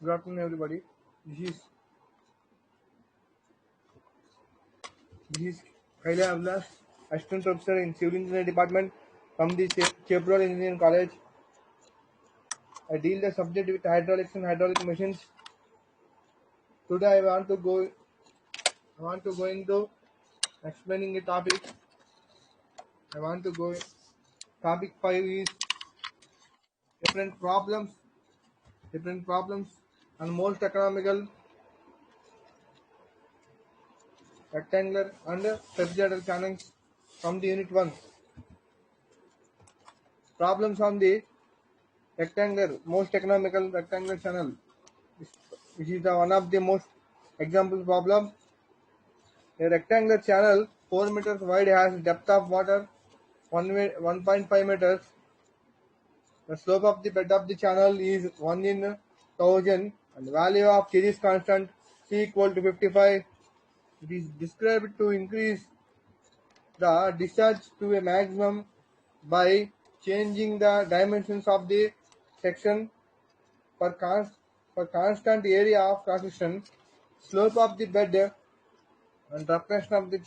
Good afternoon, everybody. This is Khaila Ablas, Assistant Professor in Civil Engineering Department from the Chevron Engineering College. I deal the subject with hydraulics and hydraulic machines. Today, I want to go into explaining a topic. I want to go. Topic 5 is different problems, and most economical rectangular and trapezoidal channels from the unit 1. Problems on the most economical rectangular channel. This is the one of the most example problem. A rectangular channel 4 meters wide has depth of water 1.5 meters. The slope of the bed of the channel is 1 in 1000 and the value of series constant C equal to 55. It is described to increase the discharge to a maximum by changing the dimensions of the section for, for constant area of cross section, slope of the bed and roughness of the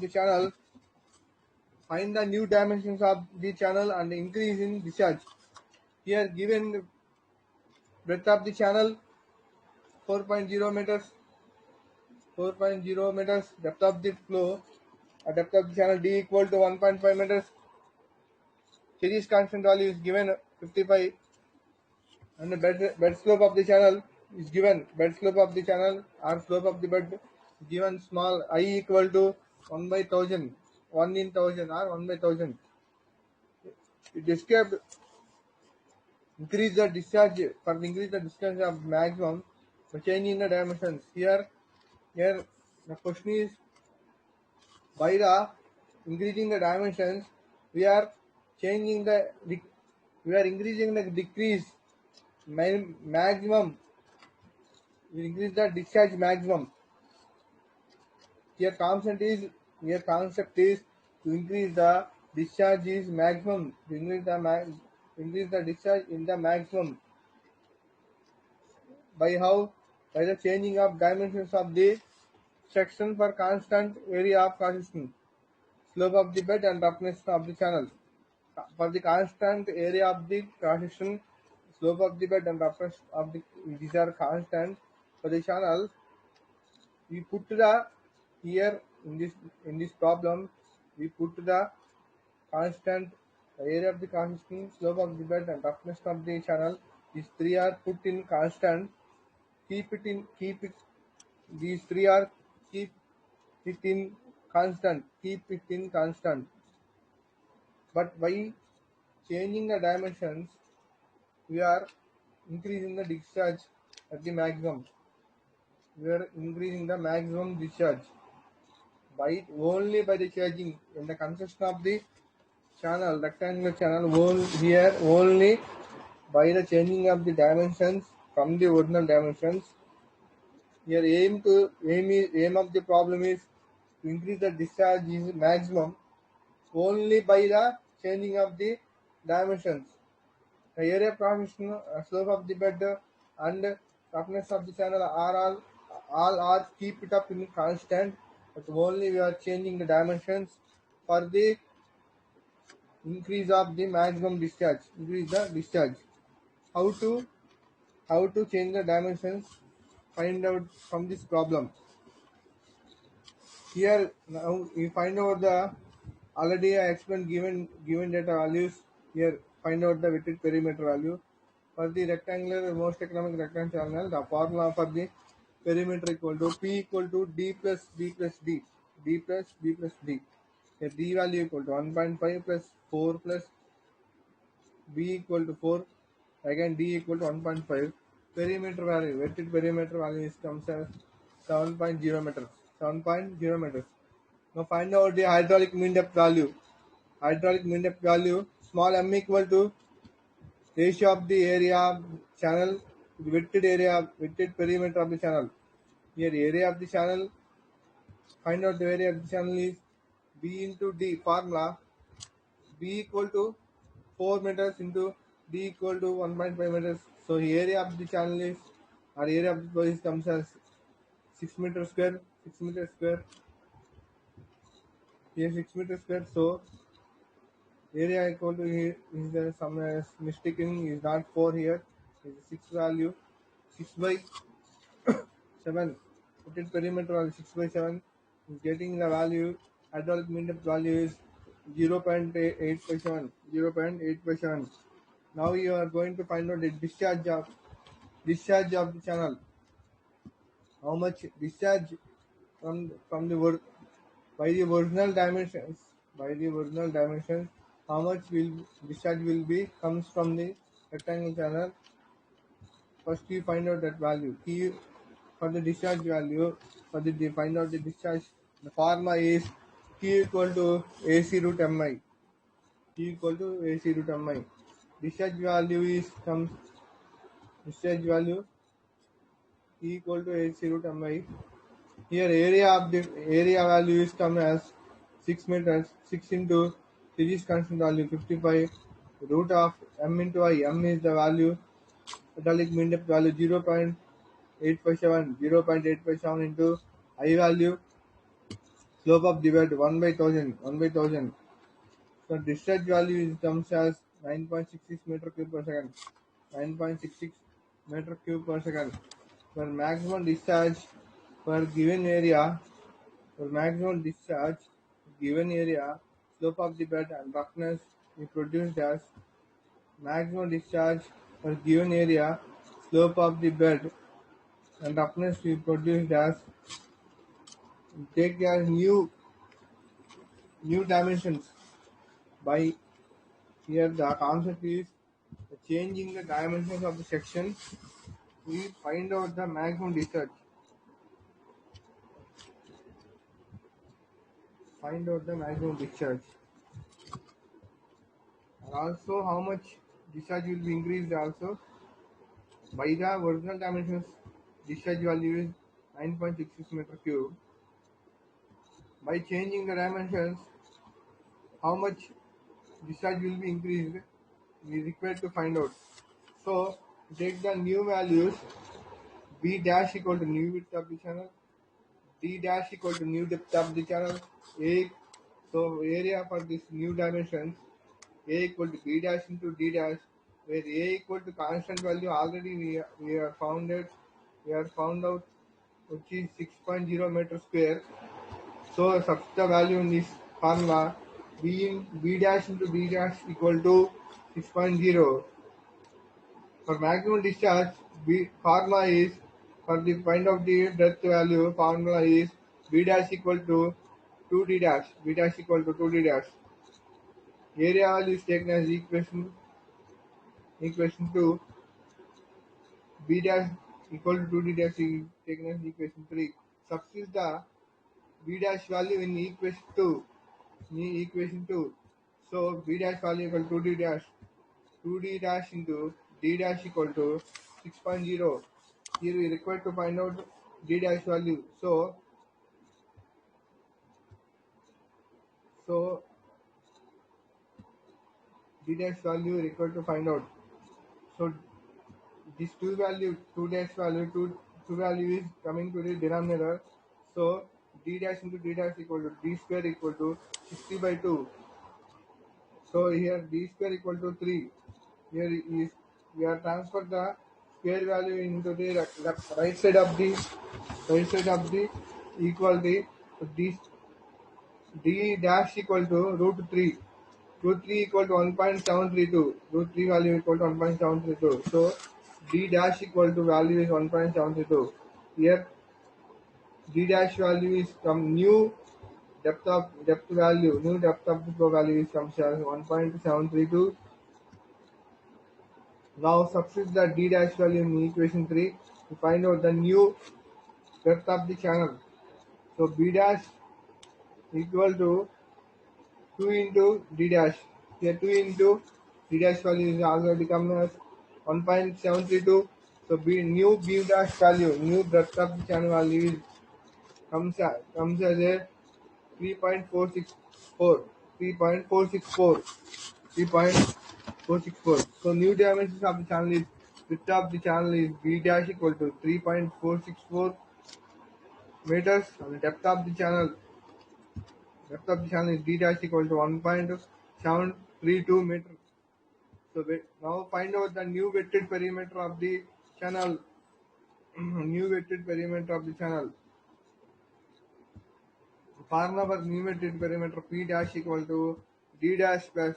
channel. Find the new dimensions of the channel and increase in discharge. Here given breadth of the channel 4.0 meters, 4.0 meters, depth of the flow, depth of the channel D equal to 1.5 meters. Series constant value is given 55 and the bed slope of the channel is given. Bed slope of the channel or slope of the bed is given small I equal to 1 by 1000, 1 in 1000 or 1 by 1000. It described increase the discharge of maximum by changing the dimensions. Here the question is by the increasing the dimensions we are changing the we are increasing the decrease maximum. We increase the discharge maximum. Here concept is to increase the discharge is maximum. To increase the discharge in the maximum. By how? By the changing of dimensions of the section for constant area of cross-section, slope of the bed and roughness of the channel. For the constant area of the cross-section, slope of the bed and roughness of the these are constant. For the channel, we put the here in this problem we put the constant area of the cross-section, slope of the bed and roughness of the channel. These three are put in constant. Keep it these three are keep it in constant. But by changing the dimensions, we are increasing the discharge at the maximum. We are increasing the maximum discharge by only by the changing in the construction of the channel, rectangular channel. Only by the changing of the dimensions from the original dimensions. Here aim of the problem is to increase the discharge is maximum only by the changing of the dimensions. The area cross-section, slope of the bed and roughness of the channel are all are keep it up in constant, but only we are changing the dimensions for the increase of the maximum discharge. Increase the discharge. How to change the dimensions? Find out from this problem. Here now we find out the already I explained given data values. Here find out the weighted perimeter value for the rectangular most economic rectangular channel. The formula for the perimeter equal to P equal to D plus B plus D, D plus B plus D. The D value equal to 1.5 plus 4 plus B equal to 4. Again D equal to 1.5. Perimeter value, weighted perimeter value is comes as 7.0 meters. 7.0 meters. Now find out the hydraulic mean depth value. Hydraulic mean depth value small m equal to ratio of the area channel to the weighted perimeter of the channel. Here area of the channel, find out the area of the channel is B into D formula. B equal to 4 meters into D equal to 1.5 meters. So area of the channel is, or area of the flow is comes as 6 meter square. 6 meter square. Here 6 meter square. So area equal to here is there some mistaking is not 4 here. Is 6 value. 6 by 7. Put it perimeter value 6 by 7 is getting the value. Hydraulic mean depth value is 0.857. 0.857. Now you are going to find out the discharge of the channel. How much discharge from the by the original dimensions, how much will discharge will be comes from the rectangle channel. First you find out that value. Key for the discharge value, for the find out the discharge, the formula is Q equal to AC root mi. Q equal to AC root mi. Discharge value is comes discharge value E equal to AC root mi. Here area value is come as 6 meters. 6 into series constant value 55. Root of m into I. M is the value. Metallic mean depth value 0.857. 0.857 into I value. Slope of the bed 1 by 1000. 1 by 1000. So discharge value is comes as 9.66 meter cube per second. 9.66 meter cube per second. For maximum discharge per given area, slope of the bed and roughness is produced as maximum discharge per given area, slope of the bed and roughness is produced as take as new dimensions. By here the concept is changing the dimensions of the section. We find out the maximum discharge. Find out the maximum discharge. And also how much discharge will be increased also by the original dimensions. Discharge value is 9.66 meter cube. By changing the dimensions, how much discharge will be increased, we require to find out. So take the new values. B dash equal to new width of the channel, D dash equal to new depth of the channel, A. So area for this new dimensions, A equal to B dash into D dash, where A equal to constant value already we are found out, which is 6.0 meter square. So substitute the value in this formula. B dash into D dash equal to 6.0. For maximum discharge, formula is, for the find of the depth value, formula is B dash equal to 2D dash. B dash equal to 2D dash. Area value is taken as equation 2. B dash equal to 2D dash is taken as equation 3. Substitute the B dash value in equation 2. So B dash value equal to 2D dash. 2D dash into D dash equal to 6.0. Here we require to find out D dash value. So D dash value required to find out. So this two dash value, two value is coming to the denominator. So D dash into D dash equal to D square equal to 60 by 2. So here D square equal to 3. Here is we are transfer the square value into the right side of the equality. So D dash equal to root 3. Root 3 equal to 1.732. Root 3 value equal to 1.732. So D dash equal to value is 1.732. Here D dash value is some new depth value. New depth of the flow value is comes as 1.732. Now substitute the D dash value in equation 3 to find out the new depth of the channel. So B dash equal to 2 into D dash. Here 2 into D dash value is already come as 1.732. So new B dash value, new depth of the channel value is comes as a 3.464. 3.464. 464. So new dimensions of the channel is width of the channel is b dash equal to 3.464 meters, and the depth of the channel is d dash equal to 1.732 meters. So now find out the new wetted perimeter of the channel. New wetted perimeter of the channel. Formula for new wetted perimeter P dash equal to D dash plus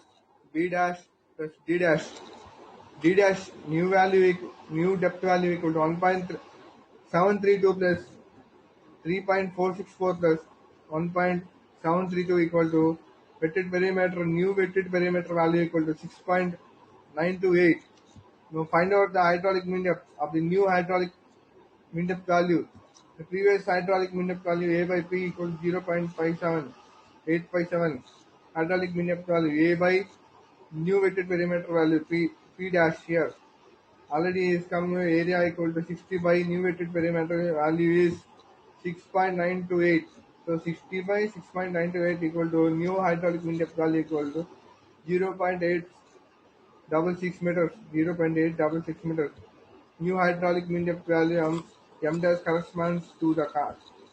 B dash plus D dash. D dash new depth value equal to 1.732 plus 3.464 plus 1.732 equal to wetted perimeter, new wetted perimeter value equal to 6.928. Now find out the hydraulic mean depth of the new hydraulic mean depth value. The previous hydraulic mean depth value A by P equals 0.57857. Hydraulic mean depth value A by new wetted perimeter value P dash here. Already is come area equal to 60 by new wetted perimeter value is 6.928. So 60 by 6.928 equal to new hydraulic mean depth value equal to 0.866 meters. 0.866 meters. New hydraulic mean depth value m dash corresponds to the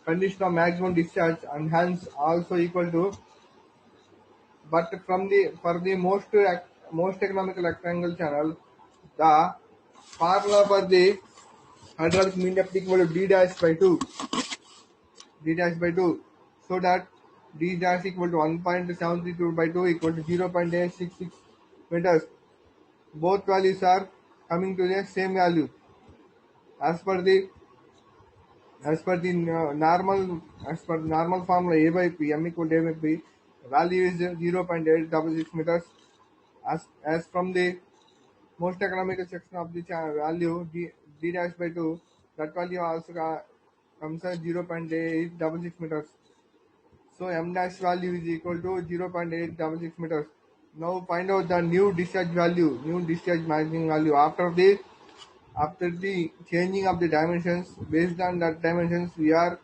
condition of maximum discharge and hence also equal to, but for the most economical rectangle channel, the formula for the hydraulic mean depth equal to d dash by 2, so that d dash equal to 1.732 by 2 equal to 0.866 meters. Both values are coming to the same value as per the as per normal formula A by P, m equal to A by P, value is 0.866 meters. As from the most economical section of the value d dash by 2, that value also comes as 0.866 meters. So m dash value is equal to 0.866 meters. Now find out the new discharge value, new discharge maximum value after the changing of the dimensions. Based on that dimensions, we are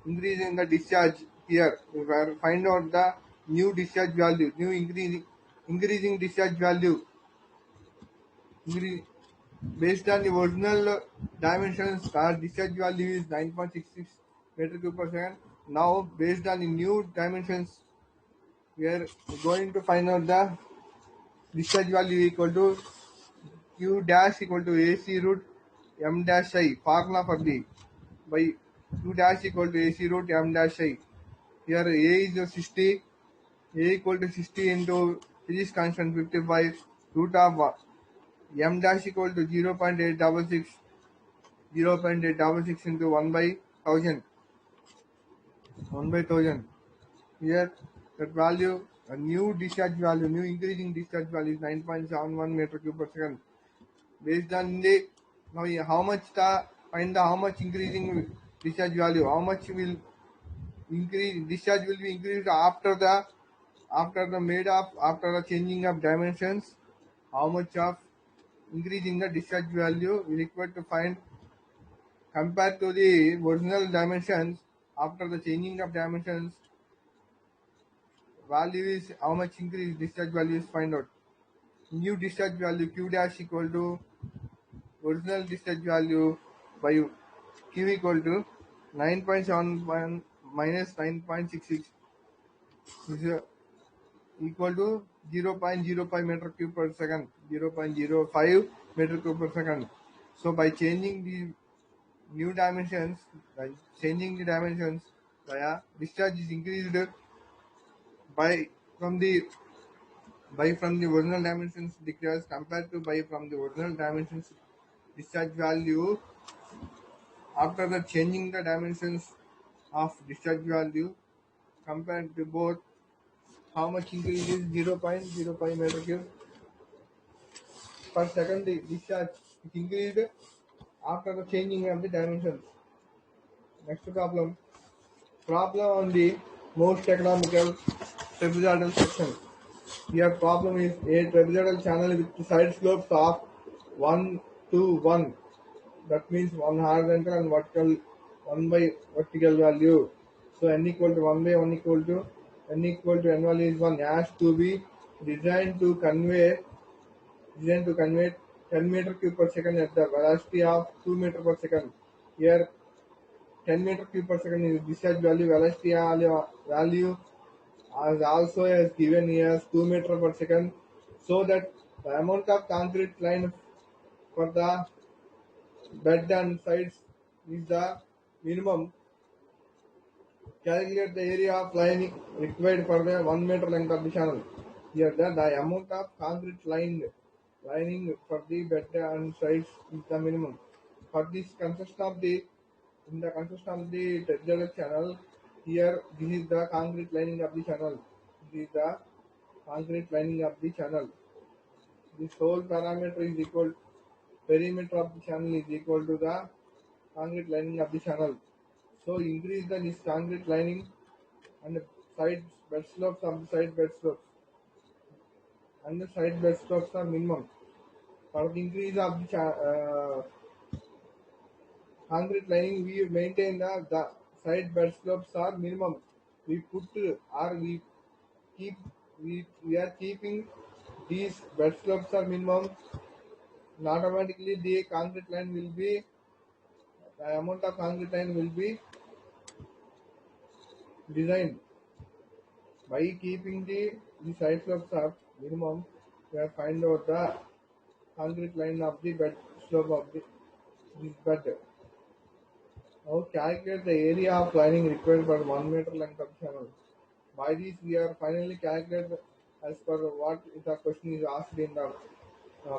increasing the discharge here. We will find out the new discharge value, new increasing discharge value. Incre- Based on the original dimensions, our discharge value is 9.66 meter cube per second. Now, based on the new dimensions, we are going to find out the discharge value equal to Q dash equal to AC root M dash I. Formula for the by Q dash equal to AC root M dash I. Here A is 60, A equal to 60 into physics constant 55 root of M dash equal to 0.866, 0.866 into 1 by 1000, 1 by 1000. Here that value, a new discharge value, new increasing discharge value is 9.71 meter cube per second. Based on the now how much the find the how much increasing discharge value, how much will increase discharge will be increased after the changing of dimensions, how much of increasing the discharge value we require to find compared to the original dimensions. After the changing of dimensions, value is how much increase discharge value is find out. New discharge value Q dash equal to original discharge value by Q equal to 9.71 minus 9.66 is equal to 0.05 meter cube per second, 0.05 meter cube per second. So by changing the new dimensions, by changing the dimensions, discharge is increased by from the from the original dimensions decrease compared to by from the original dimensions discharge value. After the changing the dimensions of discharge value compared to both, how much increase is 0.05 meter cube per second. The discharge is increased after the changing of the dimensions. Next problem. Problem on the most economical trapezoidal section. Here problem is a trapezoidal channel with side slopes of 1 to 1. That means one horizontal and vertical 1 by vertical value. So n equal to 1 by 1 equal to n equal to n value is 1 has to be designed to convey designed to convey 10 meter cube per second at the velocity of 2 meter per second. Here 10 meter cube per second is discharge value, value as also as given here as 2 meter per second, so that the amount of concrete line for the bed and sides is the minimum. Calculate the area of lining required for the 1 meter length of the channel. Here the amount of concrete lining for the bed and sides is the minimum. For this consist of the in the consist of the tertiary channel, here this is the concrete lining of the channel. This is the concrete lining of the channel. This whole parameter is equal perimeter of the channel is equal to the concrete lining of the channel. So increase this concrete lining and the side bed slopes of the side bed slopes and the side bed slopes are minimum. For the increase of the concrete lining, we maintain the side bed slopes are minimum. We put or we keep we are keeping these bed slopes are minimum. And automatically the concrete line will be the amount of concrete line will be designed. By keeping the side slopes up minimum, we have find out the concrete line of the bed slope of this bed. Now calculate the area of lining required for 1 meter length of channel. By this we are finally calculate as per what the question is asked in the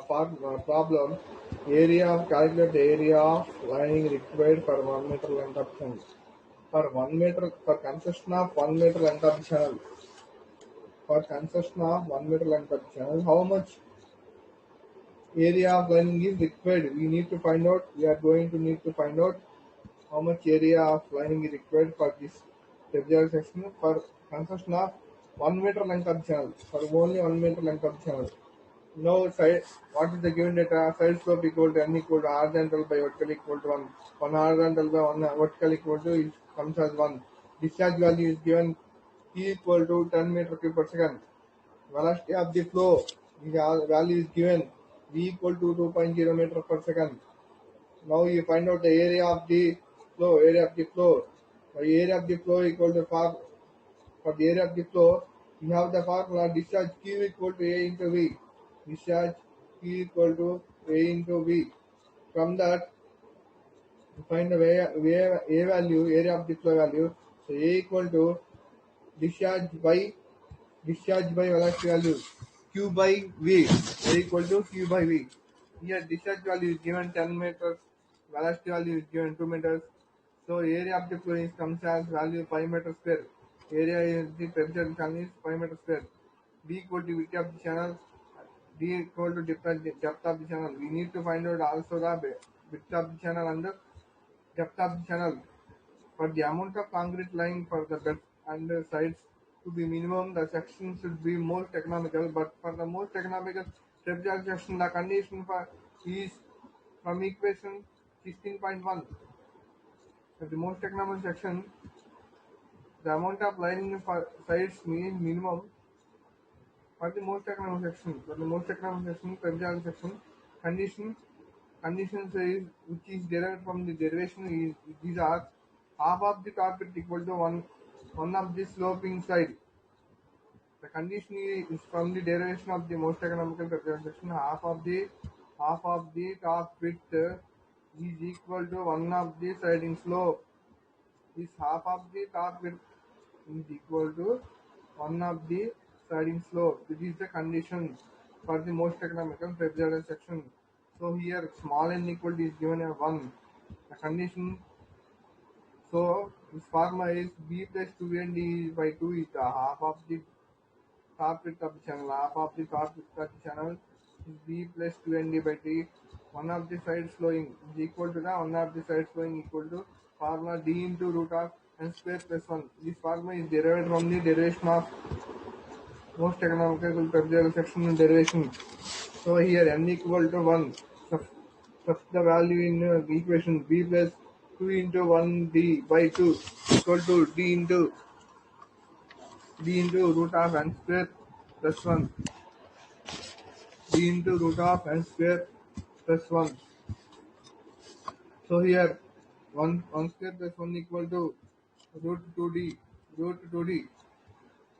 problem. Calculate the area of lining required for 1 meter length of channel. For 1 meter, for construction of 1 meter length of channel, for construction of 1 meter length of channel, how much area of lining is required? We need to find out. We are going to need to find out how much area of lining is required for this tertiary section for construction of 1 meter length of channel. For only 1 meter length of channel. Now side, what is the given data? Side slope equal to n equal to horizontal by vertical equal to 1. 1 horizontal by 1 vertical equal to it comes as 1. Discharge value is given P equal to 10 meter cube per second. Velocity of the flow, the value is given V equal to 2.0 meter per second. Now you find out the area of the flow. The area of the flow equal to for the area of the flow, we have the formula discharge Q equal to A into V. Discharge Q equal to A into V. From that, we find the A value, area of the flow value. So A equal to discharge by velocity value Q by V. A equal to Q by V. Here discharge value is given 10 meters, velocity value is given 2 meters. So area of the flow is comes as value 5 meters square. Area is the temperature channel is 5 meters square. D equal to width of the channel, D equal to depth of the channel. We need to find out also the width of the channel and the depth of the channel. For the amount of concrete line for the bed and the sides to be minimum, the section should be most economical. But for the most economical tertiary section, the condition for is from equation 16.1. For the most economical section, the amount of lining for sides means minimum. For the most economical section, tertiary section, condition conditions is which is derived from the derivation is these are half of the top is equal to one of the sloping side. The condition is from the derivation of the most economical transaction. Half of the top width is equal to one of the siding slope. This half of the top width is equal to one of the siding slope. This is the condition for the most economical section. So here small n equal to is given as 1. The condition, so this formula is b plus 2nd by 2 is the half of the top width of the channel. Half of the top width of the channel is b plus 2nd by t. One of the sides flowing is equal to the one of the sides flowing equal to formula d into root of n square plus 1. This formula is derived from the derivation of most economical tertiary section derivation. So here n equal to 1. Substitute the value in equation b plus 2 into 1 d by 2 equal to d into root of n square plus 1. d into root of n square plus 1. So here 1 square plus 1 equal to root 2d, root 2d.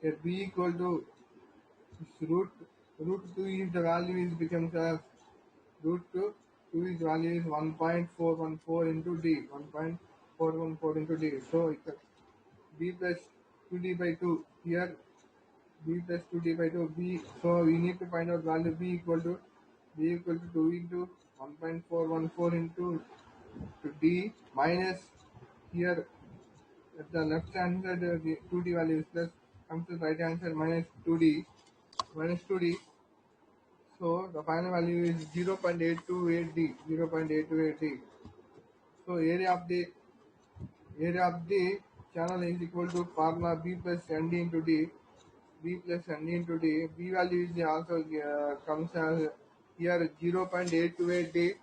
Here b equal to root 2 is the value is becomes as root 2 is value is 1.414 into d, 1.414 into d. So b plus 2d by 2 here, b plus 2d by 2 b. So we need to find out value b equal to 2 into 1.414 into to d minus here at the left hand side the 2d value is plus, comes to the right hand side minus 2d. So the final value is 0.828d, 0.828d. So area of the channel is equal to formula b plus nd into d, b plus nd into d. B value is also comes as here 0.828d,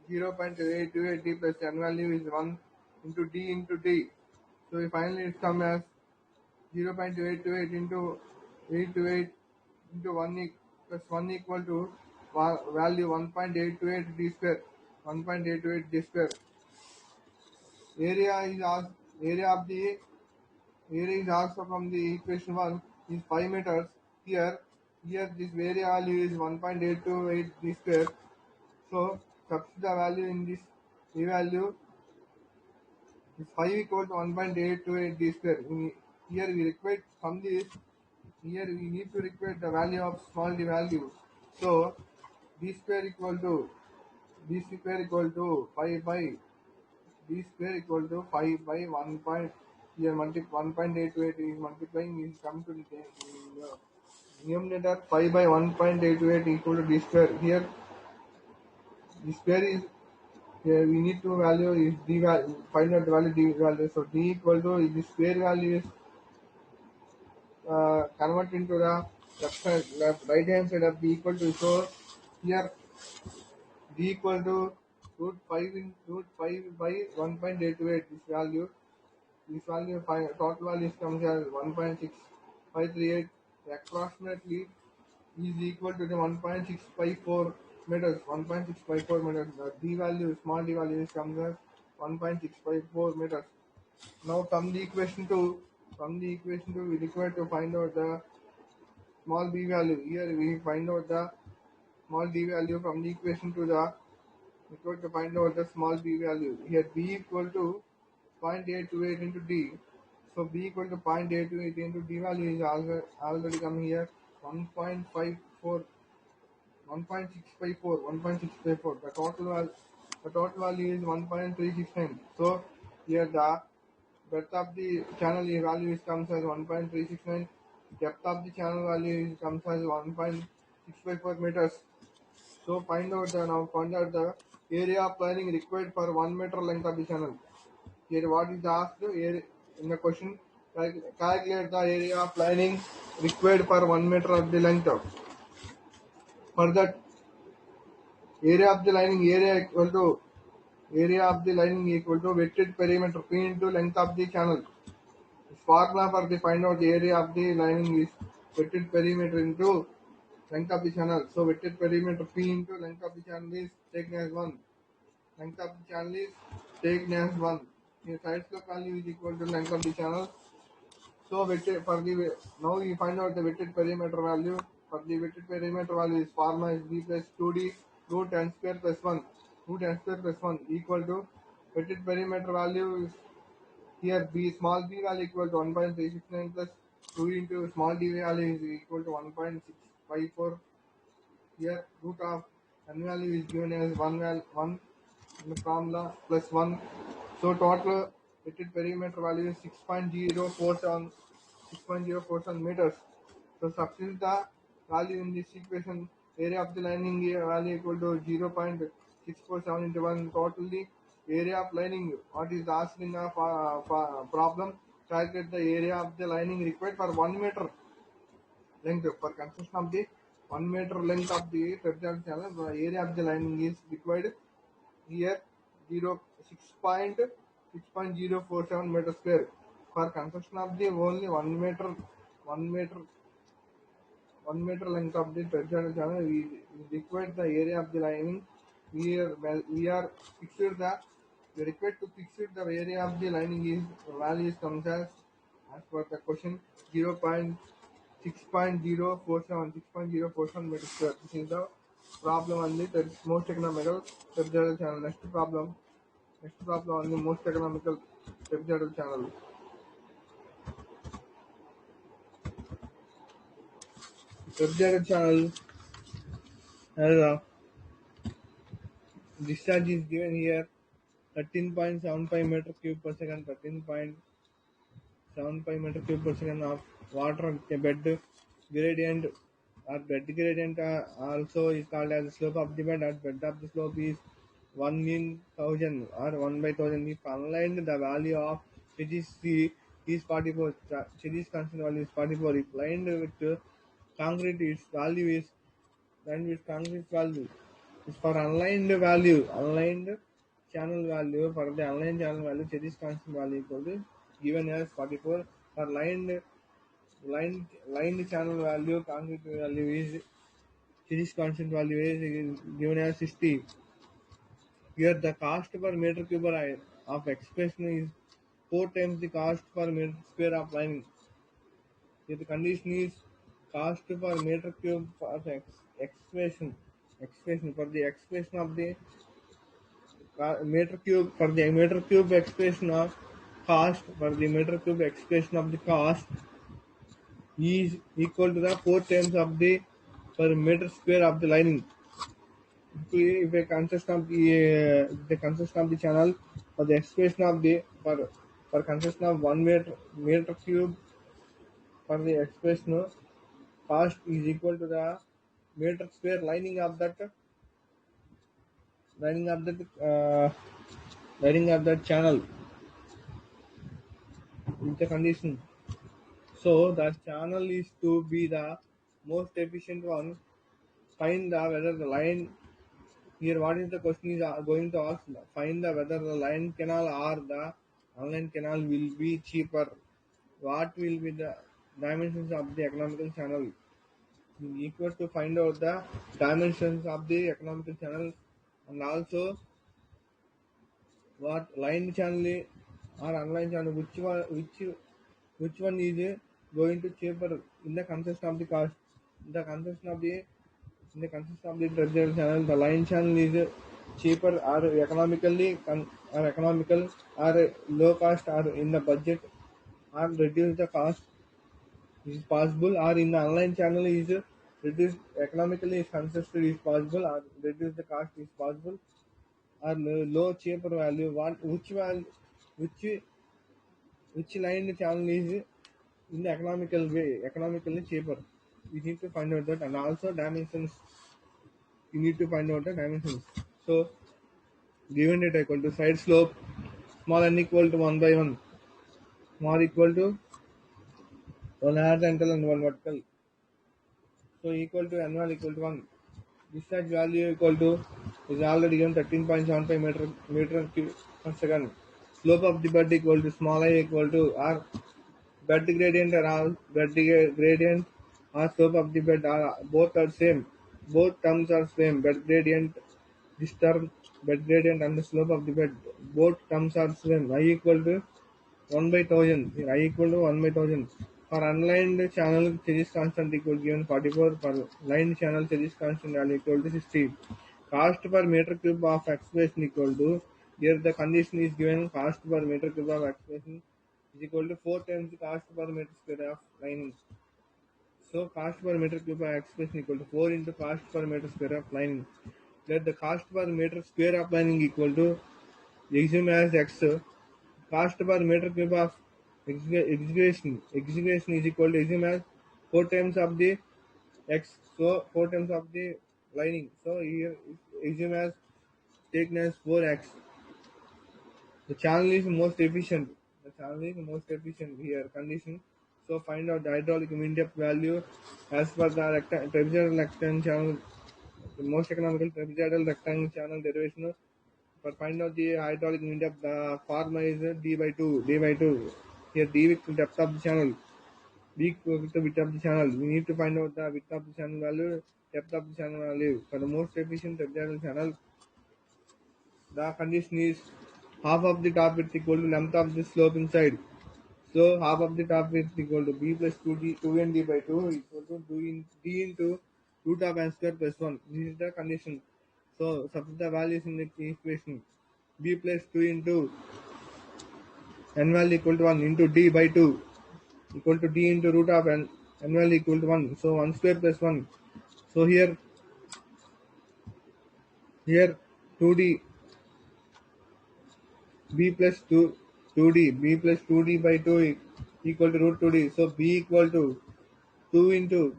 0.828d plus n value is 1 into d. So finally it comes as 0.828 into 828 into 1 plus 1 equal to value 1.828 d square, 1.828 d square. Area is also, area of the area is also from the equation 1 is 5 meters. Here this area value is 1.828 d square. So substitute the value in this a value is 5 equal to 1.828 d square. Here we require from this, here we need to require the value of small d value. So d square equal to 5 by d square equal to 5 by 1 point, here 1.828 is multiplying is come to the numerator 5 by 1.828 equal to d square. Here d square is, here we need to value is d value, find out the value d value. So d equal to the square value is convert into the right hand side of d equal to. So here d equal to root 5 by 1.828 this value total value comes as 1.6538 approximately is equal to the 1.654 meters, 1.654 meters. The d value, small d value comes as 1.654 meters. Now from the equation 2 we require to find out the small b value. Here we find out the small d value from the equation to the required to find out the small b value. Here b equal to 0.828 into d. So b equal to 0.828 into d value is already come here 1.54, 1.654, 1.654. The total value is 1.369. So here the breadth of the channel value is comes as 1.369. Depth of the channel value is comes as 1.654 meters. So find out the area of lining required for 1 meter length of the channel. Here what is asked in the question, calculate the area of lining required for 1 meter of the length. For that area of the lining equal to wetted perimeter P into length of the channel. Formula for the find out the area of the lining is wetted perimeter into length of the channel. So wetted perimeter P into length of the channel is taken as 1. Length of the channel is taken as 1. Here side slope value is equal to length of the channel. So now we find out the wetted perimeter value. For the wetted perimeter value is formula is b plus 2d root n square plus 1, root n square plus 1 equal to wetted perimeter value is here b, small b value equal to 1.369 plus 2 into small d value is equal to 1.654. Here root of n value is given as 1 in the formula plus 1. So total wetted perimeter value is 6.047 meters. So substitute the value in this equation. Area of the lining value equal to 0.647 into 1. Totally area of lining, what is asked in the problem, calculate the area of the lining required for 1 meter length. For construction of the 1 meter length of the February channel, the area of the lining is required here 6.047 meter square. For construction of the only 1 meter 1 meter length of the trapezoidal channel. We require the area of the lining. We are fixed the we require to fix the area of the lining is value is comes as per the question 0.6.047 meter square. This is the problem on the most economical trapezoidal channel. Next problem on the most economical trapezoidal channel. Trapezoidal channel has a discharge is given here 13.75 meter cube per second, 13.75 meter cube per second of water bed gradient or bed gradient also is called as the slope of the bed. At bed of the slope is 1 in 1000 or 1 by 1000. If unlined, the value of CGC is 44. Series constant value is 44. If lined with concrete, its value is then with concrete value is for unlined channel value. For the unlined channel value, series constant value equal to given as 44. For lined channel value, concrete value is series constant value is given as 60. Here the cost per meter cube of expression is 4 times the cost per meter square of lining. Here the condition is cost per meter cube of expression for the expression of the meter cube for the meter cube expression of cost for the meter cube expression of the cost is equal to the 4 times of the per meter square of the lining. If a consist of the consist of the channel for the expression of the for consist of 1 meter cube for the expression cost is equal to the meter square lining of that lining of that channel with the condition. So the channel is to be the most efficient one. Find the whether the line here. What is the question is going to ask? Find the whether the line canal or the online canal will be cheaper. What will be the dimensions of the economical channel? Equal to find out the dimensions of the economical channel and also what line channel or online channel which one is going to cheaper in the consist of the cost. The consist of the in the consist of the treasure channel, the line channel is cheaper or or economical or low cost or in the budget or reduce the cost is possible, or in the online channel is reduce economically is consisted is possible, or reduce the cost is possible, or low cheaper value. What which value which line channel is in the economical way, economically cheaper. We need to find out that, and also dimensions. You need to find out the dimensions. So given data equal to side slope small n equal to 1 by 1, small equal to 1 horizontal and 1 vertical. So equal to n1 equal to 1. Discharge value equal to is already given 13.75 meter cube per second. Slope of the bed equal to small I equal to r. Bed gradient are all bed gradient or slope of the bed are both are same. Both terms are same. Bed gradient this term bed gradient and the slope of the bed both terms are same. I equal to 1 by 1000. Here I equal to 1 by 1000. For unlined channel series constant equal given 44. For lined channel series constant value equal to 60. Cost per meter cube of expression equal to, here the condition is given cost per meter cube of expression is equal to 4 times the cost per meter square of lining. So cost per meter cube of expression equal to 4 into cost per meter square of lining. Let the cost per meter square of lining equal to assume as x. Cost per meter cube of exaggeration is equal to assume as 4 times of the x. So 4 times of the lining. So here assume as taken as 4x. The channel is most efficient. The channel is most efficient here condition. So find out the hydraulic mean depth value as per the trapezoidal rectangle channel. The most economical trapezoidal rectangle channel derivation. For find out the hydraulic mean depth, the formula is d by 2. Here d with depth of the channel. B equal to width of the channel. We need to find out the width of the channel value, depth of the channel value. For the most efficient hexagonal channel, the condition is half of the top width equal to length of the sloping side. So half of the top width equal to b plus 2d 2 and d by 2 equal to 2 in d into root of n square plus 1. This is the condition. So substitute the values in the equation. B plus 2 into n value equal to 1 into d by 2 equal to d into root of n value equal to 1. So 1 square plus 1. So here 2d b plus 2d b plus 2d by 2 equal to root 2d. So b equal to 2 into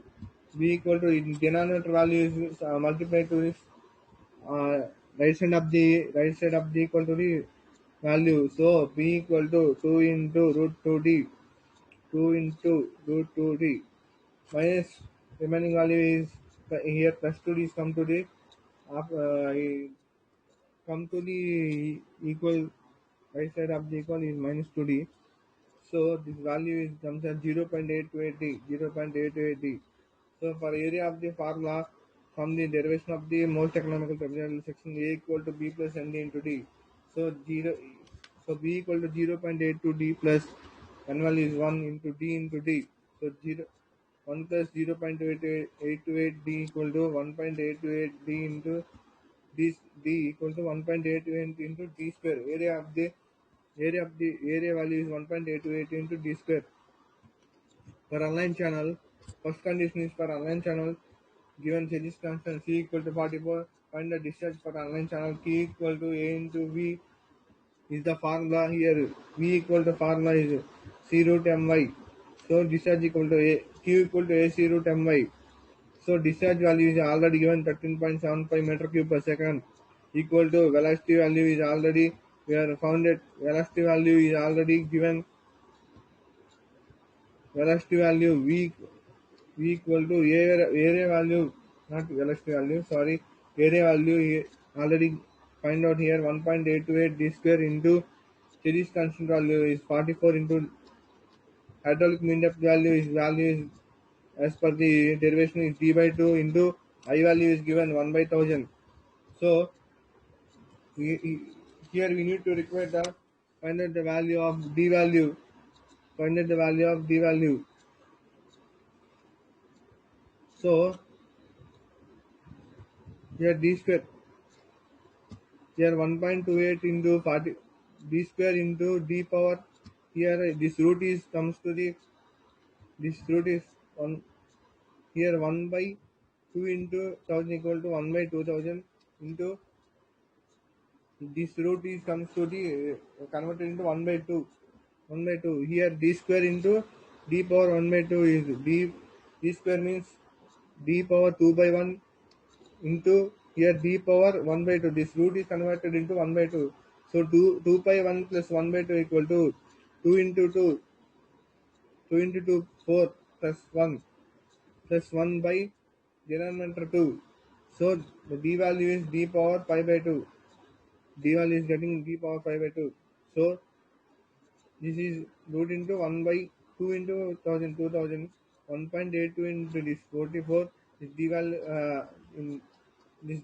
b equal to in denominator value is multiplied to this uh, right side of the equal to the value. So b equal to 2 into root 2d 2 into root 2d minus remaining value is here plus 2d is come to the come to the equal right side of the equal is minus 2d. So this value is comes at 0.828d, 0.828d. So for area of the formula from the derivation of the most economical terminal section A equal to B plus ND into D. So B equal to 0.82D plus N value is 1 into D into D. So 1 plus 0.828D equal to 1.828D into D equal to 1.828 into D square. Area value is 1.828 into D square. For online channel, first condition is for online channel given series constant C equal to 44. Find the discharge for online channel Q equal to A into V is the formula here. V equal to formula is C root My. So discharge equal to A Q equal to AC root My. So discharge value is already given 13.75 meter cube per second equal to velocity value is already we are found it velocity value is already given velocity value v equal to area value not velocity value sorry area value already find out here 1.828 d square into series constant value is 44 into hydraulic mean depth value is as per the derivation is d by 2 into I value is given 1 by 1000. So here we need to require the find out the value of d value find out the value of d value. So here d square here 1.28 into 40 d square into d power here this root is comes to the this root is one here 1 by 2 into 1000 equal to 1 by 2000 into this root is comes to the converted into 1 by 2 1 by 2 here d square into d power 1 by 2 is d square means d power 2 by 1 into here d power 1 by 2 this root is converted into 1 by 2 so 2 pi 1 plus 1 by 2 equal to 2 into 2 2 into 2 4 plus 1 plus 1 by denominator 2 so the d value is d power pi by 2 d value is getting d power pi by 2 so this is root into 1 by 2 into 1000 2000 1.82 into this 44 this d value in this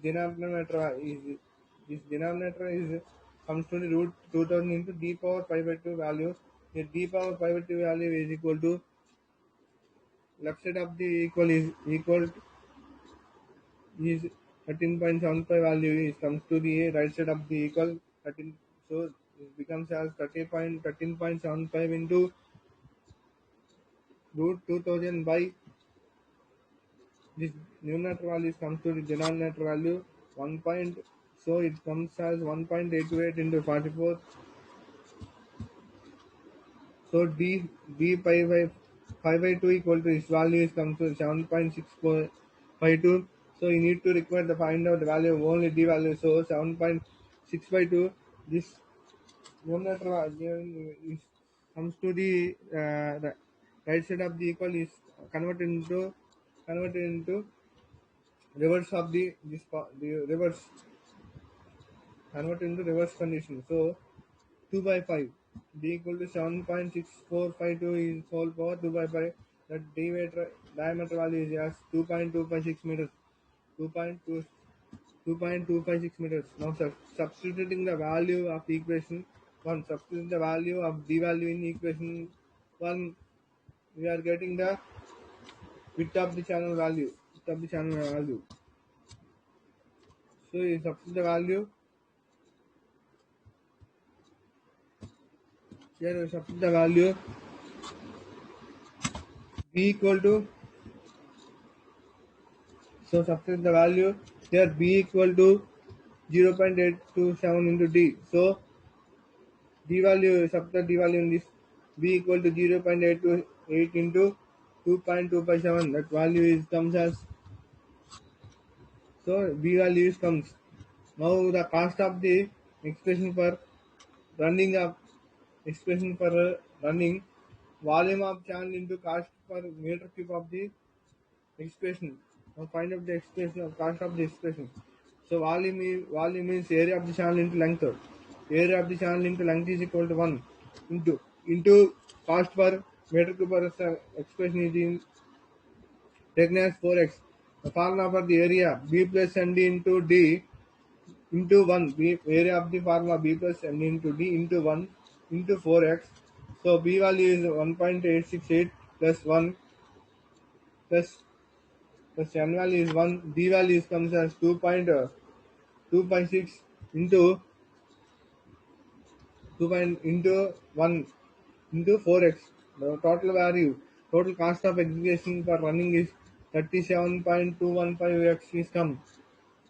denominator is comes to the root 2000 into d power 5 by 2 value. The d power 5 by 2 value is equal to left side of the equal is 13.75 value is comes to the right side of the equal 13 so it becomes as 13.75 into root 2000 by this numerator value comes to the denominator value 1 point so it comes as 1.828 into 44 so d pi by 2 equal to this value is comes to 7.652 so you need to require the find out the value of only d value so 7.652 this numerator is comes to the right side of the equal is converted into reverse of the reverse convert into reverse condition. So 2 by 5 d equal to 7.6452 is whole power 2 by 5 That diameter value is as 2.256 meters. 2.2 2.256 meters. Now substituting the value of equation 1, substituting the value of d value in equation 1, we are getting the width of the channel value. Width of the channel value. So you substitute the value. Here you substitute the value b equal to, so substitute the value here b equal to 0.827 into d. So d value, substitute d value in this, b equal to 0.828 into 2.257. That value is comes as, so b value is comes. Now the cost of the expression for running up, expression for running, volume of channel into cost per meter cube of the expression. Now find out the expression of cost of the expression. So volume means area of the channel into length. Area of the channel into length is equal to 1 into cost per meter cube per expression is in taken as 4x. The formula for the area b plus nd into d into 1, b area of the formula b plus nd into d into 1 into 4x. So b value is 1.868 plus 1 plus n value is 1, d value comes as 2.6 into 2 into 1 into 4x. The total cost of execution for running is 37.215x is come.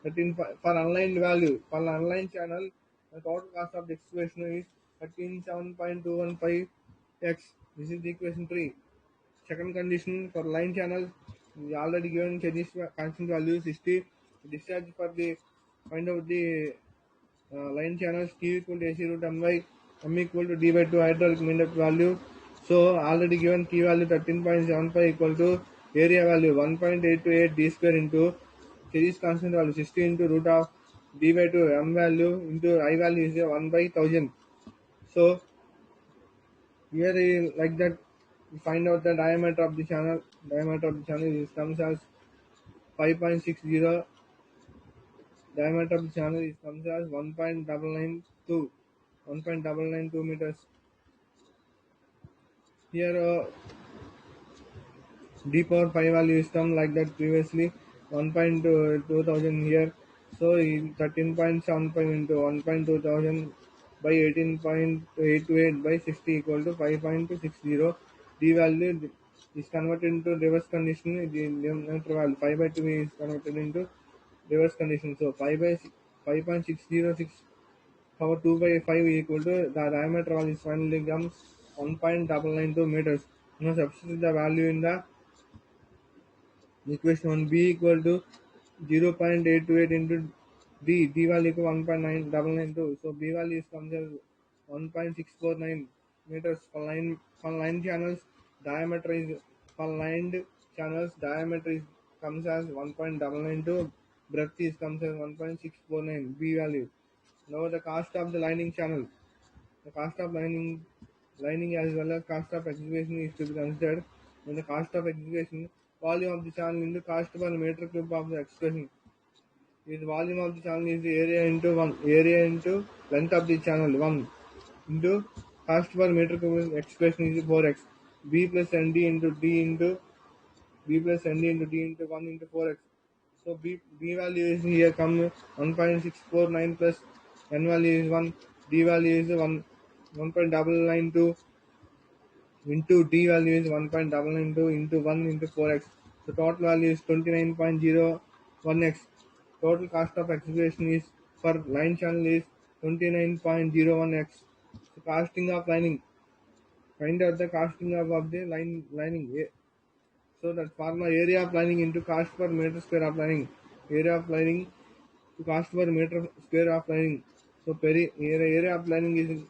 13 for unlined value. For unlined channel, the total cost of the execution is 37.215x. This is the equation 3. Second condition for line channel, we already given changes constant value 60. Discharge for the, find out the line channels Q equal to AC root m by m equal to d by 2 hydraulic mean depth value. So already given Q value 13.75 equal to area value 1.828 d square into series constant value 60 into root of d by 2 m value into I value is 1 by 1000. So here like that we find out the diameter of the channel. Diameter of the channel is comes as 5.60. Diameter of the channel is comes as 1.992 meters. Here d power 5 value is come like that previously 1.2000 here. So 13.75 into 1.2000 by 18.828 by 60 equal to 5.60. D value is converted into reverse condition. The numerator value 5 by 2 is converted into reverse condition. So 5.606 power 2 by 5 equal to the diameter value is finally comes 1.992 meters. Now substitute the value in the equation 1, b equal to 0.828 into d value equal 1.992. So b value is comes as 1.649 meters for line channels. Diameter is for lined channels. Diameter is comes as 1.992. Breadth is comes as 1.649. B value. Now the cost of the lining channel. The cost of lining as well as cost of excavation is to be considered. When the cost of excavation, volume of the channel into cost per meter cube of the excavation. Is volume of the channel is the area into 1, area into length of the channel 1 into cost per meter cube expression is 4x. B plus nd into d into b plus nd into d into 1 into 4x. So b value is here come 1.649 plus n value is 1, d value is 1.992 into d value is 1.992 into 1 into 4x. So total value is 29.01x. Total cost of excavation is for line channel is 29.01x. So casting of lining. Find out the casting of the lining. So that formula area of lining into cost per meter square of lining. Area of lining to cost per meter square of lining. So area of lining is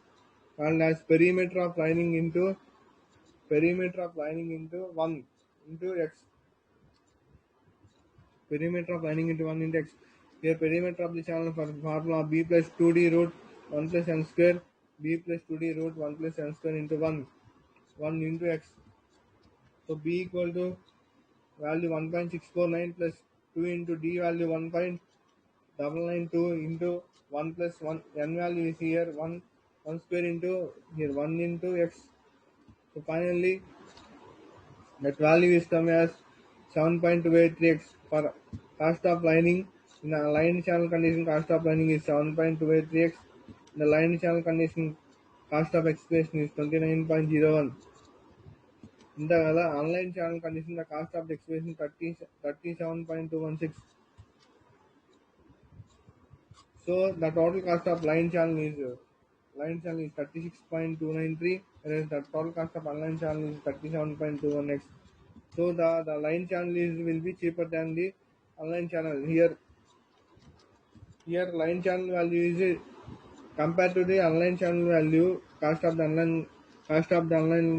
called as perimeter of lining into 1 into x. Perimeter of lining into 1 into x. Here perimeter of the channel for formula b plus 2d root 1 plus n square, b plus 2d root 1 plus n square into 1 into x. So b equal to value 1.649 plus 2 into d value 1.992 into 1 plus 1 n value is here 1 square into here 1 into x. So finally that value is come as 7.283x for cost of lining. In a line channel condition, cost of lining is 7.283x. In the line channel condition, cost of expression is 29.01. In the online channel condition, the cost of expression 37.216. So the total cost of line channel is 36.293, whereas the total cost of online channel is 37.21x. So the line channel will be cheaper than the online channel. Here line channel value is compared to the online channel value, cost of the online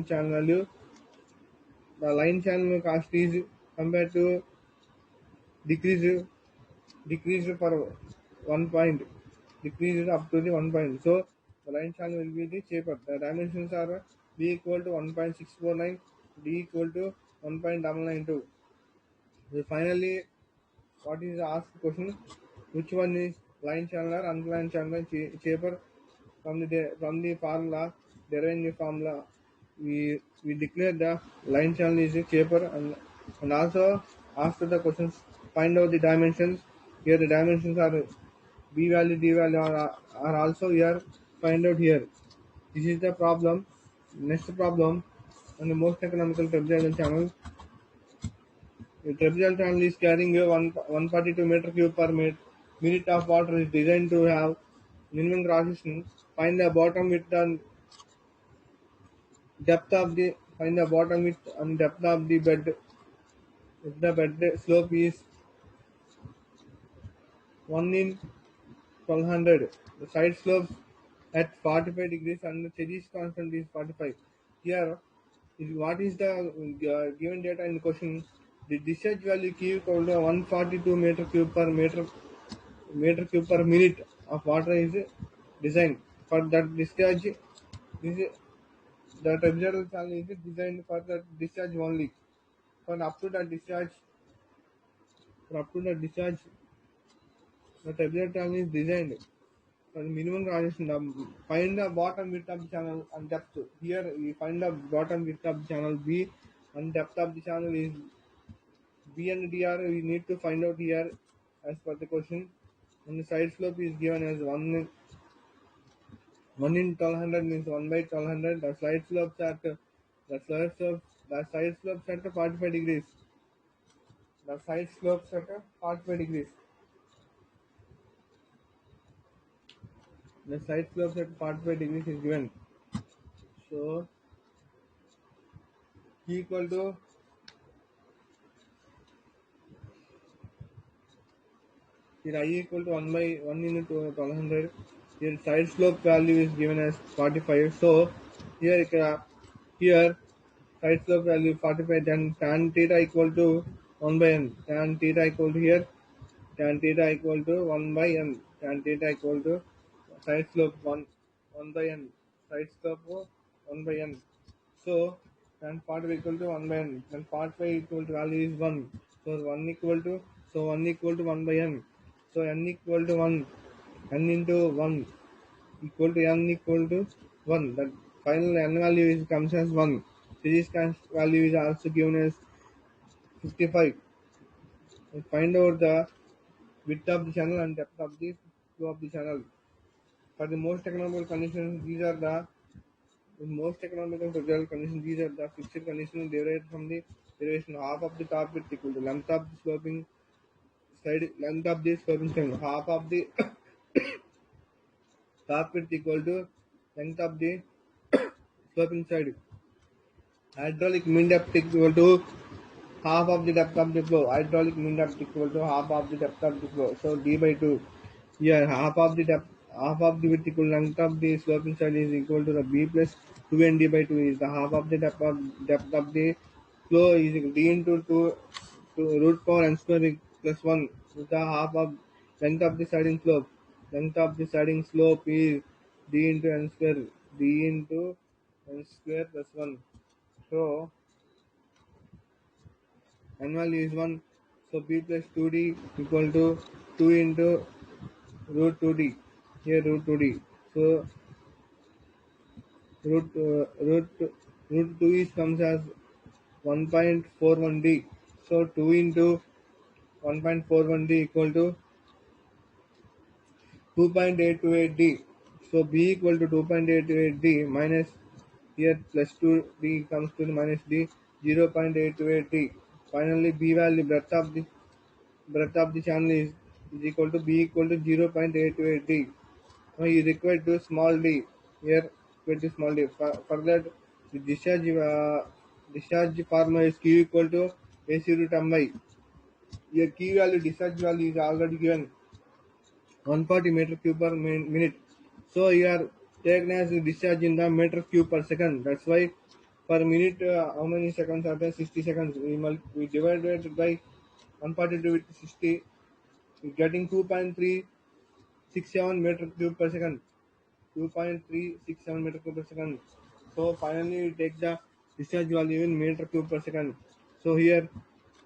channel value, the line channel cost is compared to decrease decreased for 1 point, decreased up to the 1 point. So the line channel will be the cheaper. The dimensions are b equal to 1.649, d equal to 1.992. So finally, what is the asked question? Which one is line channel or unlined channel cheaper? From the formula, deriving formula, we declare the line channel is cheaper, and also after the questions find out the dimensions. Here the dimensions are b value, d value are also here find out here. This is the problem. Next problem on the most economical trapezoidal channel. The trapezoidal channel is carrying a 142 meter cube per minute of water is designed to have minimum cross section. Find the bottom width and find the bottom width and depth of the bed. If the bed slope is 1 in 1200, the side slopes at 45 degrees and the Cherish constant is 45. Here is what is the given data in the question. The discharge value Q equal to 142 meter cube per minute of water is designed for that discharge. The trapezoidal channel is designed for the discharge only. For up to the discharge, for up to the discharge, the trapezoidal channel is designed for the minimum transition. Find the bottom width of the channel and depth. Here we find the bottom width of the channel B and depth of the channel is B and DR. We need to find out here as per the question. And the side slope is given as 1 in 1200 means 1 by 1200. The side slopes at 45 degrees. The side slopes at 45 degrees. The side slopes at 45 degrees is given. So equal to here I equal to 1 by 1 into 1200. Here side slope value is given as 45. So here side slope value 45. Then tan theta equal to 1 by n. Tan theta equal to here. Tan theta equal to 1 by n. Tan theta equal to side slope 1 by n. Side slope 1 by n. So tan 45 equal to 1 by n. Then 45 equal to value is 1. So 1 equal to 1 by n. So n equal to 1. N into 1 equal to n equal to 1. The final n value is comes as 1. Series value is also given as 55. And find out the width of the channel and depth of the flow of the channel. For the most economical conditions, these are the most economical physical conditions. These are the fixed conditions derived from the derivation half of the top width equal to length of the sloping length of the sloping side. Half of the top width equal to length of the sloping side. Hydraulic mean depth equal to half of the depth of the flow. Hydraulic mean depth equal to half of the depth of the flow. So d by 2. Here half of the width equal length of the sloping side is equal to the b plus 2 and d by 2 is the half of the depth of the flow is equal d into 2 root power n square plus 1 is the half of length of the siding slope. Length of the siding slope is d into n square plus 1. So n value is 1. So p plus 2d equal to 2 into root 2d. Here root 2d. So root 2 is comes as 1.41d. So 2 into 1.41d equal to 2.828d. So b equal to 2.828d minus here plus 2d comes to the minus d 0.828d. Finally, b value breadth of the channel is equal to b equal to 0.828d. Now you require to small d here equal to small d. For that, the discharge formula is q equal to AC root mi. Here key value discharge value is already given 140 meter cube per minute. So you are taken as discharge in the meter cube per second. That's why per minute how many seconds are there? 60 seconds. We divided it by 142 with 60. We're getting 2.367 meter cube per second. 2.367 meter cube per second. So finally we take the discharge value in meter cube per second. So here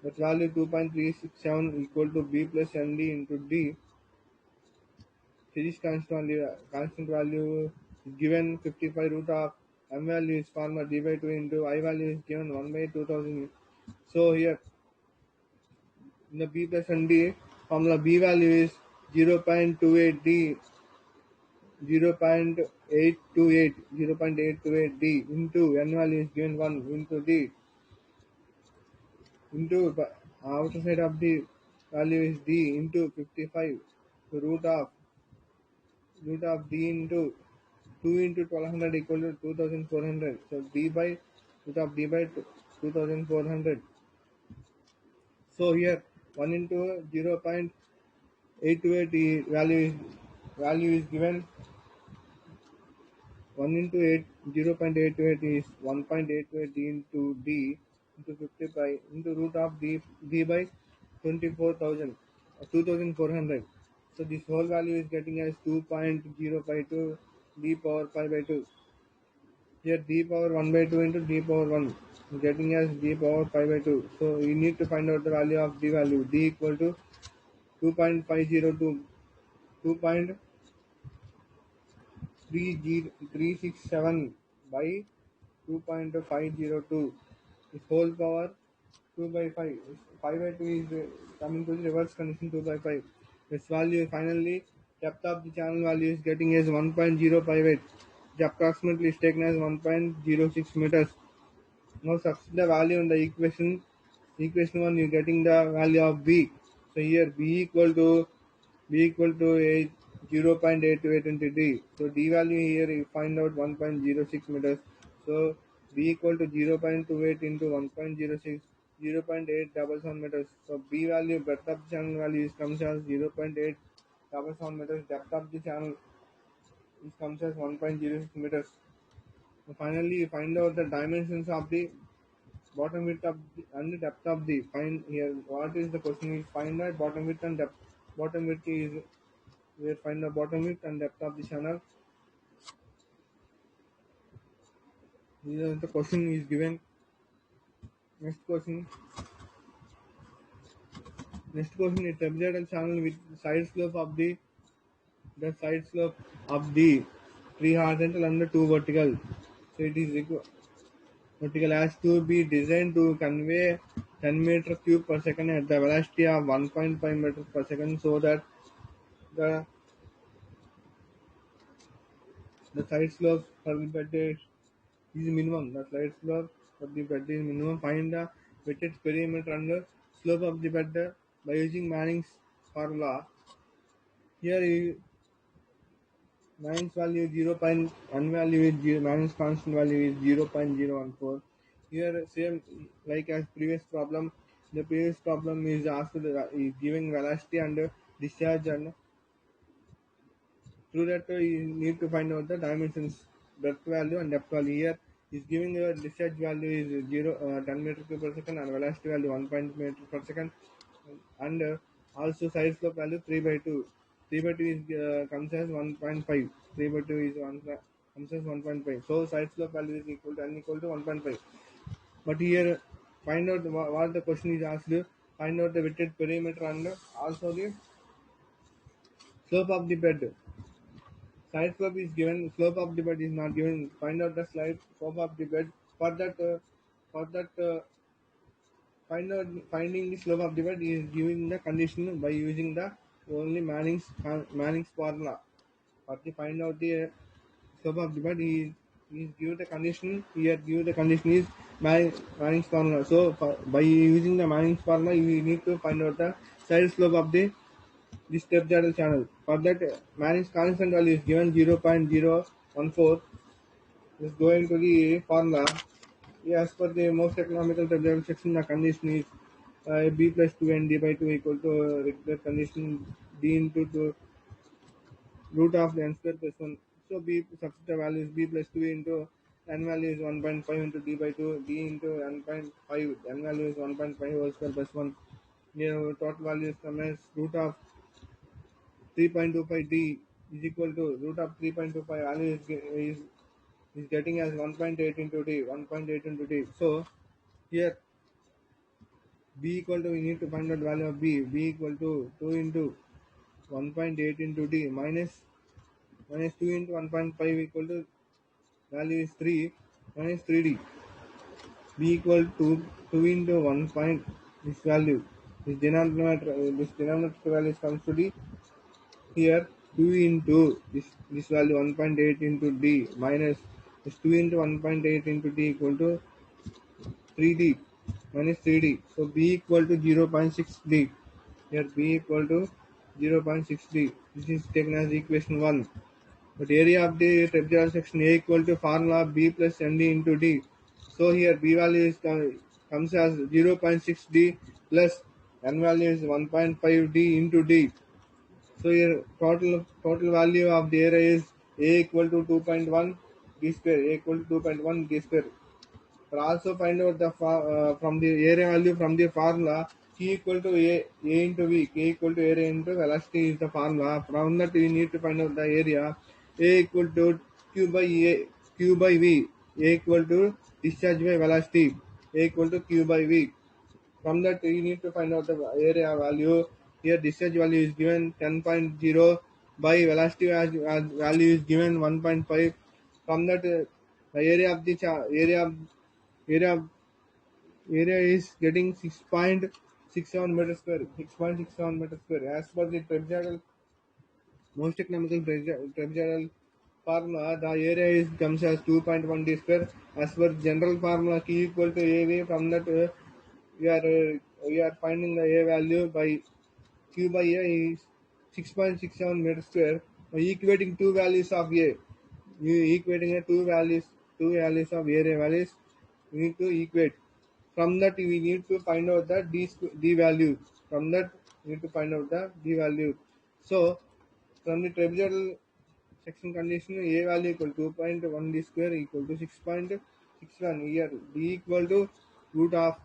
that value 2.367 equal to B plus ND into D. Series constant value is given 55 root of m value is formula d by 2 into I value is given 1 by 2000. So here in the B plus and D formula B value is 0.28d 0.828 into n value is given 1 into d into outer side of the value is d into 55 so root of d into 2 into 1200 equal to 2400. So d by root of d by 2400. So here 1 into 0.828 value is given 1 into 8 0.828 is 1.828 d into d into 55 into root of d by 24,000 2400. So this whole value is getting as 2.052 d power 5 by 2. Here d power 1 by 2 into d power 1 getting as d power 5 by 2. So you need to find out the value of d value. D equal to 2.502 2.367 by 2.502 is whole power 2 by 5. 5 by 2 is coming to the reverse condition 2 by 5. This value finally depth of the channel value is getting as 1.058. The approximately is taken as 1.06 meters. Now substitute the value in the equation 1 you're getting the value of b. So here b equal to a 0.828 into d. So d value here you find out 1.06 meters. So b equal to 0.28 into 1.06 0.877 meters. So b value breadth of the channel value is comes as 0.877 meters. Depth of the channel is comes as 1.06 meters. So finally you find out the dimensions of the bottom width of and the depth of the find here what is the question is find the bottom width and depth. Bottom width is we find the bottom width and depth of the channel. These are the question is given. Next question is trapezoidal channel with side slope of the three horizontal and the two vertical. So it is vertical has to be designed to convey 10 meter cube per second at the velocity of 1.5 meters per second so that the the side slope for the bed is minimum. The side slope for the bed is minimum. Find the wetted perimeter and the slope of the bed by using Manning's formula. Here Manning's value is 0.1 value is 0, Manning's constant value is 0.014. Here same like as previous problem. The previous problem is asked is giving velocity and discharge and through that, you need to find out the dimensions, breadth value and depth value. Here is giving your discharge value is 10 meter cube per second and velocity value 1 meter per second, and also side slope value 3 by 2. 3 by 2 is comes as 1.5. 3 by 2 is comes as 1.5. So side slope value is equal to n equal to 1.5. But here find out what the question is asked. Find out the wetted perimeter and also the slope of the bed. Side slope is given, slope of the bed is not given. Find out the slide slope of the bed. For that, finding the slope of the bed is giving the condition by using the only Manning's formula. For to find out the slope of the bed, is give the condition here. Give the condition is Manning's formula. So by using the Manning's formula, you need to find out the side slope of the step channel. For that, Manning's constant value is given 0.014 is going to the formula. As per the most economical trivial section, the condition is b plus 2 and d by 2 equal to regular condition d into 2 root of n square plus 1. So b substitute the value is b plus 2 into n value is 1.5 into d by 2, d into n.5, n value is 1.5 whole square plus 1. Here total value is come as root of 3.25 d is equal to root of 3.25 value is getting as 1.8 into d, 1.8 into d. So here b equal to, we need to find out value of b equal to 2 into 1.8 into d minus 2 into 1.5 equal to value is 3 minus 3d. B equal to 2 into 1 point this value, this denominator value comes to d. Here 2 into this value 1.8 into d minus this 2 into 1.8 into d equal to 3d minus 3d. So b equal to 0.6d. Here b equal to 0.6d. This is taken as equation 1. But area of the trapezoidal section A equal to formula b plus nd into d. So here b value comes as 0.6d plus n value is 1.5d into d. So here total value of the area is A equal to 2.1 d square. A equal to 2.1 d square. But also find out the from the area value from the formula Q equal to A into V. K equal to area into velocity is the formula. From that we need to find out the area. A equal to Q by V. A equal to discharge by velocity. A equal to Q by V. From that we need to find out the area value. Here discharge value is given 10.0 by velocity as value is given 1.5. From that the area of the area area is getting 6.67 meter square. 6.67 meter square. As per the most economical trapezoidal formula, the area is comes as 2.1 d square. As per general formula, Q equal to AV. From that, we are finding the A value by Q by A is 6.67 meter square. By equating two values of A, you equating two values of area values. We need to equate. From that, we need to find out the d value. From that, we need to find out the d value. So, from the trapezoidal section condition, a value equal to 2.1 d square equal to 6.61. Here, d equal to root of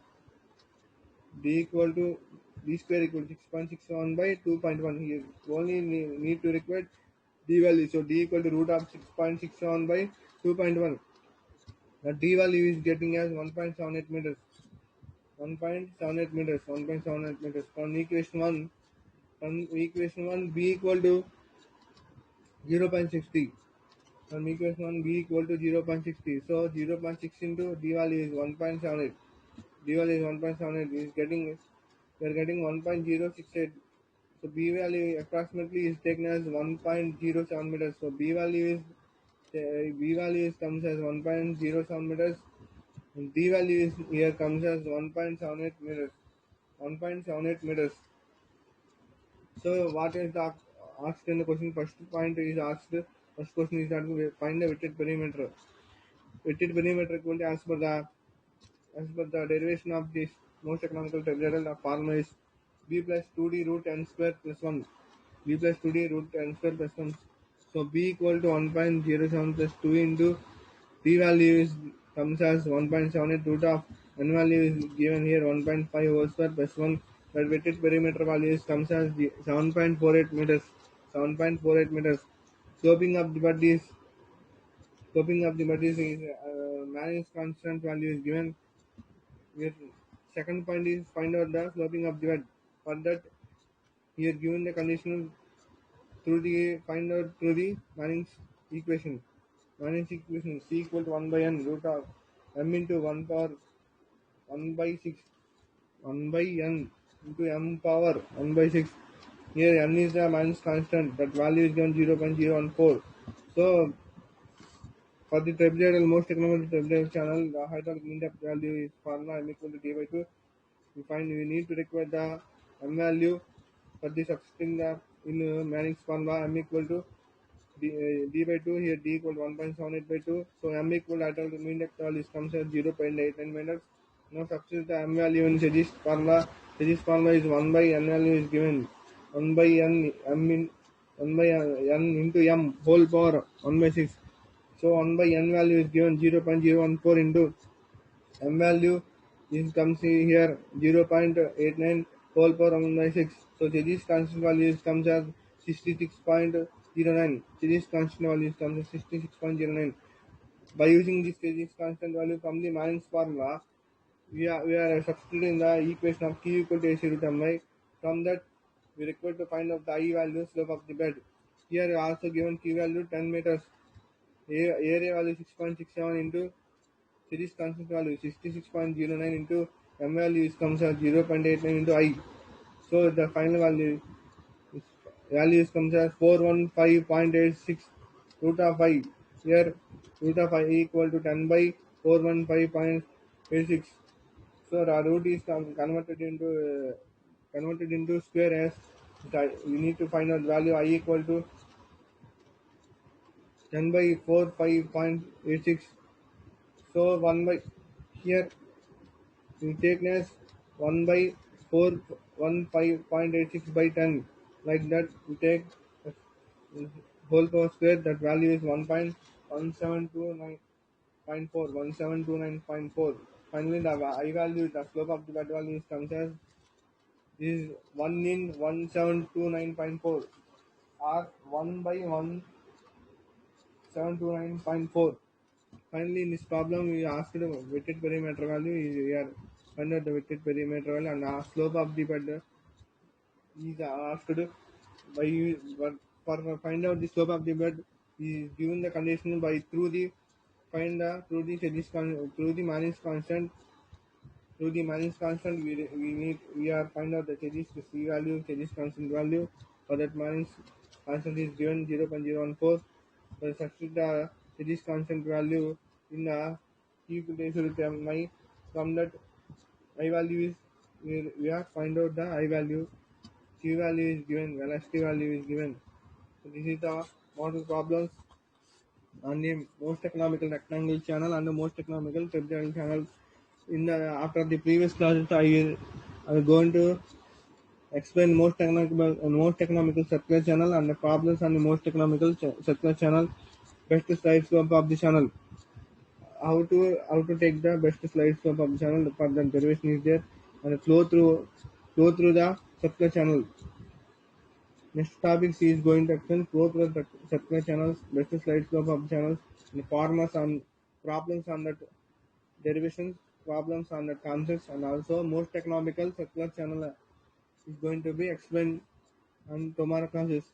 d equal to d square equal to 6.61 by 2.1. Here, only need to require d value. So, d equal to root of 6.61 by 2.1. The d value is getting as 1.78 meters. 1.78 meters, 1.78 meters. From equation 1, b equal to 0.60. From equation 1, b equal to 0.60. So 0.6 into d value is 1.78. D value is 1.78. Is getting, we are getting 1.068. So b value approximately is taken as 1.07 meters. So b value is comes as 1.07 meters. And d value is here comes as 1.78 meters. 1.78 meters. So what is the asked in the question? First point is asked. First question is that we find the wetted perimeter. Wetted perimeter equal to as per the derivation of this most economical trapezoidal, the formula is b plus 2d root n square plus 1. B plus 2d root n square plus 1. So b equal to 1.07 plus 2 into d value is comes as 1.78 root of n value is given here 1.5 whole square plus 1. But wetted perimeter value is comes as 7.48 meters. 7.48 meters. Sloping of the bud is Manning's constant value is given here. second point is find out the sloping of the bed. For that, here given the conditional through the find out through the Manning's equation. Manning's equation c equal to 1 by n root of m into 1 power 1 by 6 1 by n into m power 1 by 6. Here n is the Manning's constant. That value is given 0.014. So for the trapezoidal most economical trapezoidal channel, the hydraulic mean depth value is formula m equal to d by 2. We need to require the m value for the substituting the in Manning's formula m equal to d by 2. Here d equal to 1.78 by 2. So m equal to hydraulic mean depth value comes as 0.89 meters. Now substitute the m value in Sedis formula. Sedis formula is 1 by n value is given 1 by n m in 1 by n into m whole power 1 by 6. So 1 by n value is given 0.014 into m value is comes here 0.89 whole power 1 by 6. So this constant value comes as 66.09. This constant value comes as 66.09. By using this constant value from the Manning's formula, we are substituting the equation of q equal to AC root mi. From that, we require to find out the I value slope of the bed. Here also given q value 10 meters. Area value 6.67 into series constant value 66.09 into m value comes as 0.89 into I. So the final value comes as 415.86 root of I. Here root of I equal to 10 by 415.86. So the root is converted into square as we need to find out value I equal to 10 by 45.86. So 1 by here we take as 1 by 415.86 by 10. Like that we take whole power square. That value is 1.1729.4. Finally the I value, the slope of the bed value comes as is 1 in 1729.4 or 1 by 1729.4. Finally, in this problem, we asked the weighted perimeter value. We are under the weighted perimeter value, and the slope of the bed is asked by for find out the slope of the bed is given the condition by through the through the Manning's constant. Through the Manning's constant, we are find out the Chedis C value, Chedis constant value. For that Manning's constant is given 0.014. So substitute the Chedis constant value in the Q potential term I. From that I value is we have find out the I value. Q value is given, velocity value is given. So this is the model problems on the most economical rectangle channel and the most economical trapezoidal channel. In the after the previous classes, I will going to explain most economical circular channel and the problems on the most economical circular channel. Best slide scope of the channel. How to take the best slide scope of the channel. For the derivation is there and flow through the circular channel. Next topic is going to explain flow through the circular channels, best slide scope of the channels, and formulas on problems on the derivations, problems on the concepts, and also most economical circular channel is going to be explained on tomorrow classes.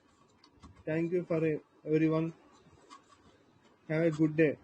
Thank you for everyone. Have a good day.